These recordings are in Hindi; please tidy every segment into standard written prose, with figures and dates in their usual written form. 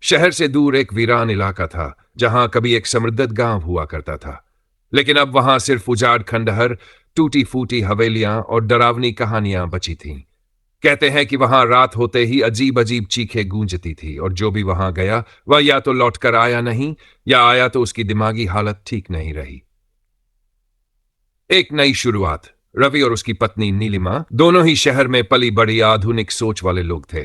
शहर से दूर एक वीरान इलाका था जहां कभी एक समृद्ध गांव हुआ करता था, लेकिन अब वहां सिर्फ उजाड़ खंडहर, टूटी फूटी हवेलियां और डरावनी कहानियां बची थीं। कहते हैं कि वहां रात होते ही अजीब अजीब चीखें गूंजती थी और जो भी वहां गया वह या तो लौटकर आया नहीं, या आया तो उसकी दिमागी हालत ठीक नहीं रही। एक नई शुरुआत। रवि और उसकी पत्नी नीलिमा दोनों ही शहर में पली बड़ी आधुनिक सोच वाले लोग थे।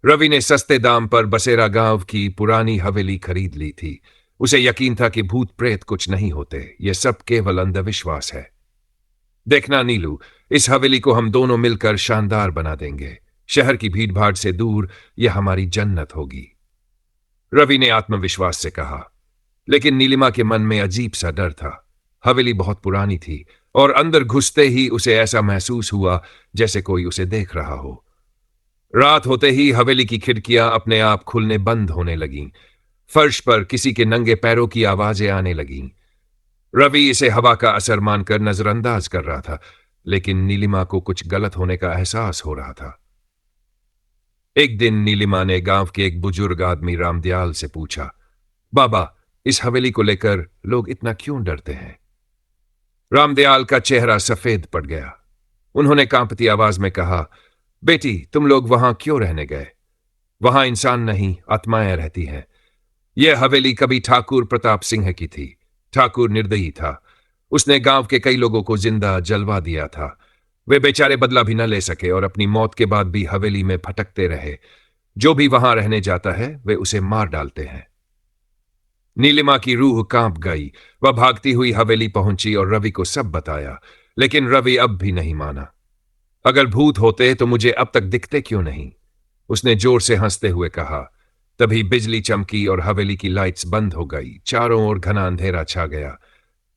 रवि ने सस्ते दाम पर बसेरा गांव की पुरानी हवेली खरीद ली थी। उसे यकीन था कि भूत प्रेत कुछ नहीं होते, ये सब केवल अंधविश्वास है। देखना नीलू, इस हवेली को हम दोनों मिलकर शानदार बना देंगे। शहर की भीड़भाड़ से दूर यह हमारी जन्नत होगी, रवि ने आत्मविश्वास से कहा। लेकिन नीलिमा के मन में अजीब सा डर था। हवेली बहुत पुरानी थी और अंदर घुसते ही उसे ऐसा महसूस हुआ जैसे कोई उसे देख रहा हो। रात होते ही हवेली की खिड़कियां अपने आप खुलने बंद होने लगीं। फर्श पर किसी के नंगे पैरों की आवाजें आने लगीं। रवि इसे हवा का असर मानकर नजरअंदाज कर रहा था, लेकिन नीलिमा को कुछ गलत होने का एहसास हो रहा था। एक दिन नीलिमा ने गांव के एक बुजुर्ग आदमी रामदयाल से पूछा, बाबा, इस हवेली को लेकर लोग इतना क्यों डरते हैं? रामदयाल का चेहरा सफेद पड़ गया। उन्होंने कांपती आवाज में कहा, बेटी, तुम लोग वहां क्यों रहने गए? वहां इंसान नहीं, आत्माएं रहती हैं। यह हवेली कभी ठाकुर प्रताप सिंह की थी। ठाकुर निर्दयी था। उसने गांव के कई लोगों को जिंदा जलवा दिया था। वे बेचारे बदला भी न ले सके और अपनी मौत के बाद भी हवेली में भटकते रहे। जो भी वहां रहने जाता है वे उसे मार डालते हैं। नीलिमा की रूह कांप गई। वह भागती हुई हवेली पहुंची और रवि को सब बताया, लेकिन रवि अब भी नहीं माना। अगर भूत होते तो मुझे अब तक दिखते क्यों नहीं? उसने जोर से हंसते हुए कहा। तभी बिजली चमकी और हवेली की लाइट्स बंद हो गई। चारों ओर घना अंधेरा छा गया।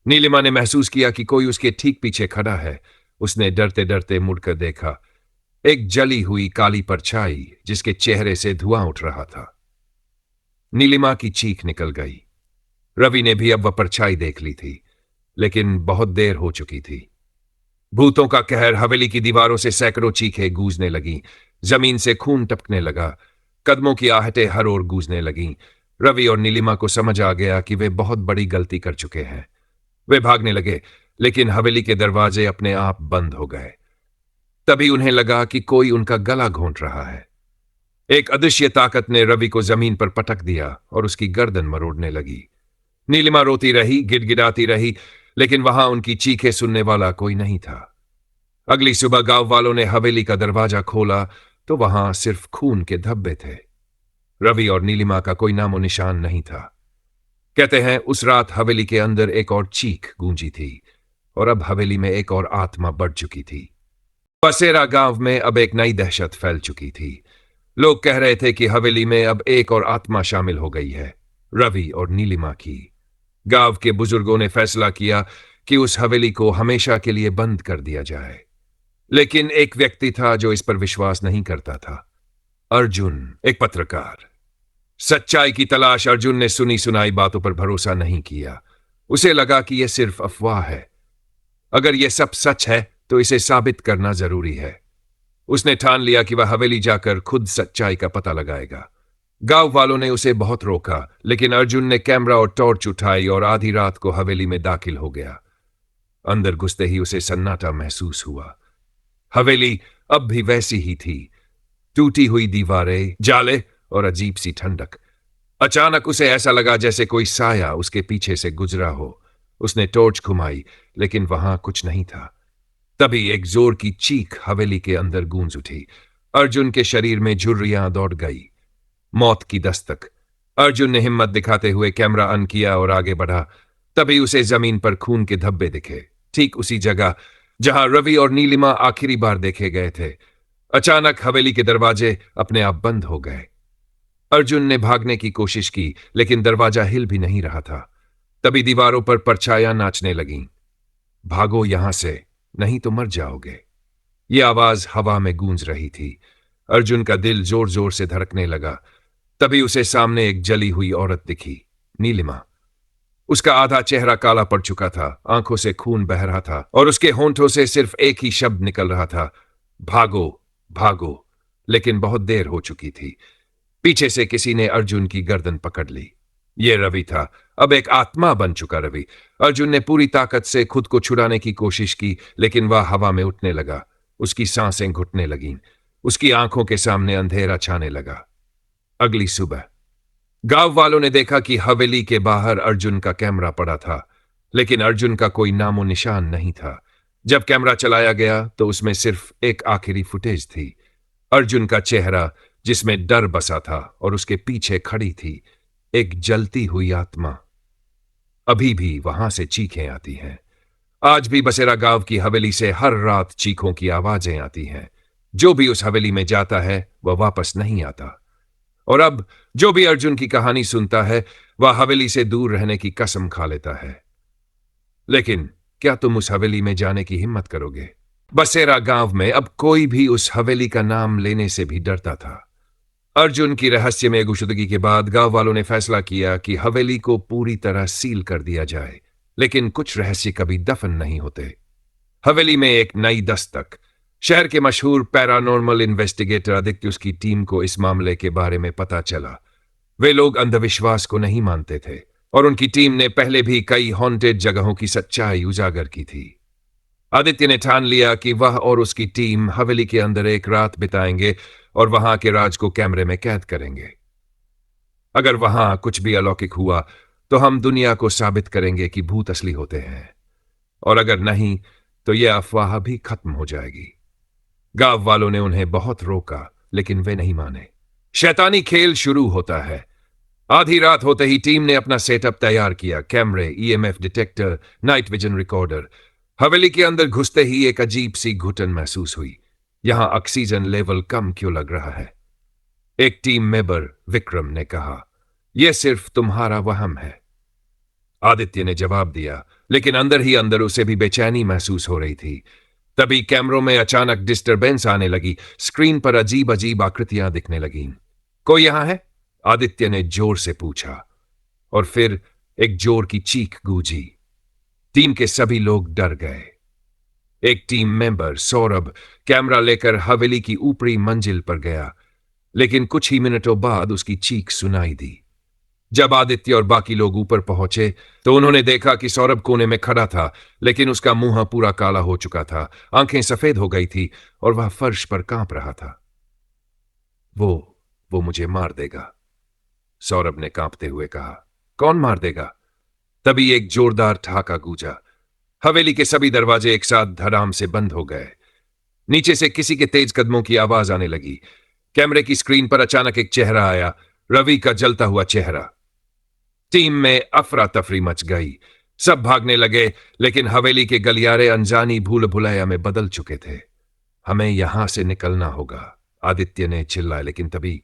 नीलिमा ने महसूस किया कि कोई उसके ठीक पीछे खड़ा है। उसने डरते डरते मुड़कर देखा। एक जली हुई काली परछाई जिसके चेहरे से धुआं उठ रहा था। नीलिमा की चीख निकल गई। रवि ने भी अब वह परछाई देख ली थी, लेकिन बहुत देर हो चुकी थी। भूतों का कहर। हवेली की दीवारों से सैकड़ों चीखें गूंजने लगीं। जमीन से खून टपकने लगा। कदमों की आहटें हर ओर गूंजने लगीं। रवि और नीलिमा को समझ आ गया कि वे बहुत बड़ी गलती कर चुके हैं। वे भागने लगे, लेकिन हवेली के दरवाजे अपने आप बंद हो गए। तभी उन्हें लगा कि कोई उनका गला घोंट रहा है। एक अदृश्य ताकत ने रवि को जमीन पर पटक दिया और उसकी गर्दन मरोड़ने लगी। नीलिमा रोती रही, गिड़गिड़ाती रही, लेकिन वहां उनकी चीखें सुनने वाला कोई नहीं था। अगली सुबह गांव वालों ने हवेली का दरवाजा खोला तो वहां सिर्फ खून के धब्बे थे। रवि और नीलिमा का कोई नामो निशान नहीं था। कहते हैं उस रात हवेली के अंदर एक और चीख गूंजी थी और अब हवेली में एक और आत्मा बढ़ चुकी थी। बसेरा गांव में अब एक नई दहशत फैल चुकी थी। लोग कह रहे थे कि हवेली में अब एक और आत्मा शामिल हो गई है, रवि और नीलिमा की। गांव के बुजुर्गों ने फैसला किया कि उस हवेली को हमेशा के लिए बंद कर दिया जाए। लेकिन एक व्यक्ति था जो इस पर विश्वास नहीं करता था। अर्जुन, एक पत्रकार। सच्चाई की तलाश अर्जुन ने सुनी सुनाई बातों पर भरोसा नहीं किया। उसे लगा कि यह सिर्फ अफवाह है। अगर यह सब सच है तो इसे साबित करना जरूरी है। उसने ठान लिया कि वह हवेली जाकर खुद सच्चाई का पता लगाएगा। गांव वालों ने उसे बहुत रोका, लेकिन अर्जुन ने कैमरा और टॉर्च उठाई और आधी रात को हवेली में दाखिल हो गया। अंदर घुसते ही उसे सन्नाटा महसूस हुआ। हवेली अब भी वैसी ही थी। टूटी हुई दीवारें, जाले और अजीब सी ठंडक। अचानक उसे ऐसा लगा जैसे कोई साया उसके पीछे से गुजरा हो। उसने टॉर्च घुमाई, लेकिन वहां कुछ नहीं था। तभी एक जोर की चीख हवेली के अंदर गूंज उठी। अर्जुन के शरीर में झुर्रियां दौड़ गई। मौत की दस्तक। अर्जुन ने हिम्मत दिखाते हुए कैमरा ऑन किया और आगे बढ़ा। तभी उसे जमीन पर खून के धब्बे दिखे, ठीक उसी जगह जहां रवि और नीलिमा आखिरी बार देखे गए थे। अचानक हवेली के दरवाजे अपने आप बंद हो गए। अर्जुन ने भागने की कोशिश की, लेकिन दरवाजा हिल भी नहीं रहा था। तभी दीवारों पर परछाइयां नाचने लगीं। भागो यहां से, नहीं तो मर जाओगे। ये आवाज हवा में गूंज रही थी। अर्जुन का दिल जोर जोर से धड़कने लगा। तभी उसे सामने एक जली हुई औरत दिखी, नीलिमा। उसका आधा चेहरा काला पड़ चुका था, आंखों से खून बह रहा था और उसके होंठों से सिर्फ एक ही शब्द निकल रहा था, भागो भागो। लेकिन बहुत देर हो चुकी थी। पीछे से किसी ने अर्जुन की गर्दन पकड़ ली। ये रवि था, अब एक आत्मा बन चुका रवि। अर्जुन ने पूरी ताकत से खुद को छुड़ाने की कोशिश की, लेकिन वह हवा में उठने लगा। उसकी सांसें घुटने लगीं। उसकी आंखों के सामने अंधेरा छाने लगा। अगली सुबह गांव वालों ने देखा कि हवेली के बाहर अर्जुन का कैमरा पड़ा था, लेकिन अर्जुन का कोई नामो निशान नहीं था। जब कैमरा चलाया गया तो उसमें सिर्फ एक आखिरी फुटेज थी। अर्जुन का चेहरा जिसमें डर बसा था, और उसके पीछे खड़ी थी एक जलती हुई आत्मा। अभी भी वहां से चीखें आती हैं। आज भी बसेरा गांव की हवेली से हर रात चीखों की आवाजें आती हैं। जो भी उस हवेली में जाता है वह वापस नहीं आता। और अब जो भी अर्जुन की कहानी सुनता है वह हवेली से दूर रहने की कसम खा लेता है। लेकिन क्या तुम उस हवेली में जाने की हिम्मत करोगे? बसेरा गांव में अब कोई भी उस हवेली का नाम लेने से भी डरता था। अर्जुन की रहस्यमय गुशुदगी के बाद गांव वालों ने फैसला किया कि हवेली को पूरी तरह सील कर दिया जाए, लेकिन कुछ रहस्य कभी दफन नहीं होते। हवेली में एक नई दस्तक। शहर के मशहूर पैरानॉर्मल इन्वेस्टिगेटर आदित्य उसकी टीम को इस मामले के बारे में पता चला। वे लोग अंधविश्वास को नहीं मानते थे, और उनकी टीम ने पहले भी कई हॉन्टेड जगहों की सच्चाई उजागर की थी। आदित्य ने ठान लिया कि वह और उसकी टीम हवेली के अंदर एक रात बिताएंगे और वहां के राज को कैमरे में कैद करेंगे। अगर वहां कुछ भी अलौकिक हुआ तो हम दुनिया को साबित करेंगे कि भूत असली होते हैं, और अगर नहीं तो यह अफवाह भी खत्म हो जाएगी। गांव वालों ने उन्हें बहुत रोका, लेकिन वे नहीं माने। शैतानी खेल शुरू होता है। आधी रात होते ही टीम ने अपना सेटअप तैयार किया। कैमरे, EMF detector, night vision recorder. हवेली के अंदर घुसते ही एक अजीब सी घुटन महसूस हुई। यहां ऑक्सीजन लेवल कम क्यों लग रहा है? एक टीम मेंबर विक्रम ने कहा, यह सिर्फ तुम्हारा वहम है। आदित्य ने जवाब दिया, लेकिन अंदर ही अंदर उसे भी बेचैनी महसूस हो रही थी। तभी कैमरों में अचानक डिस्टरबेंस आने लगी। स्क्रीन पर अजीब अजीब आकृतियां दिखने लगीं। कोई यहां है? आदित्य ने जोर से पूछा, और फिर एक जोर की चीख गूंजी। टीम के सभी लोग डर गए। एक टीम मेंबर सौरभ कैमरा लेकर हवेली की ऊपरी मंजिल पर गया, लेकिन कुछ ही मिनटों बाद उसकी चीख सुनाई दी। जब आदित्य और बाकी लोग ऊपर पहुंचे तो उन्होंने देखा कि सौरभ कोने में खड़ा था, लेकिन उसका मुंह पूरा काला हो चुका था, आंखें सफेद हो गई थी और वह फर्श पर कांप रहा था। वो मुझे मार देगा, सौरभ ने कांपते हुए कहा। कौन मार देगा? तभी एक जोरदार ठहाका गूंजा। हवेली के सभी दरवाजे एक साथ धड़ाम से बंद हो गए। नीचे से किसी के तेज कदमों की आवाज आने लगी। कैमरे की स्क्रीन पर अचानक एक चेहरा आया, रवि का जलता हुआ चेहरा। टीम में अफरा तफरी मच गई। सब भागने लगे, लेकिन हवेली के गलियारे अनजानी भूल भुलैया में बदल चुके थे। हमें यहां से निकलना होगा, आदित्य ने चिल्लाया, लेकिन तभी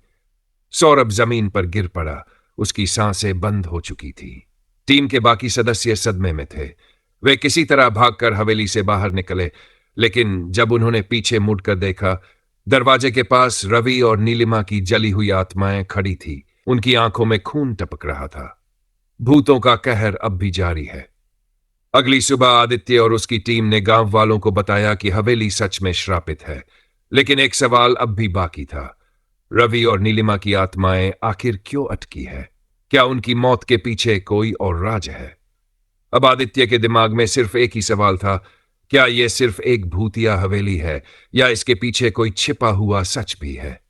सौरभ जमीन पर गिर पड़ा। उसकी सांसें बंद हो चुकी थी। टीम के बाकी सदस्य सदमे में थे। वे किसी तरह भागकर हवेली से बाहर निकले, लेकिन जब उन्होंने पीछे मुड़कर देखा, दरवाजे के पास रवि और नीलिमा की जली हुई आत्माएं खड़ी थी। उनकी आंखों में खून टपक रहा था। भूतों का कहर अब भी जारी है। अगली सुबह आदित्य और उसकी टीम ने गांव वालों को बताया कि हवेली सच में श्रापित है, लेकिन एक सवाल अब भी बाकी था। रवि और नीलिमा की आत्माएं आखिर क्यों अटकी है? क्या उनकी मौत के पीछे कोई और राज है? अब आदित्य के दिमाग में सिर्फ एक ही सवाल था, क्या यह सिर्फ एक भूतिया हवेली है या इसके पीछे कोई छिपा हुआ सच भी है?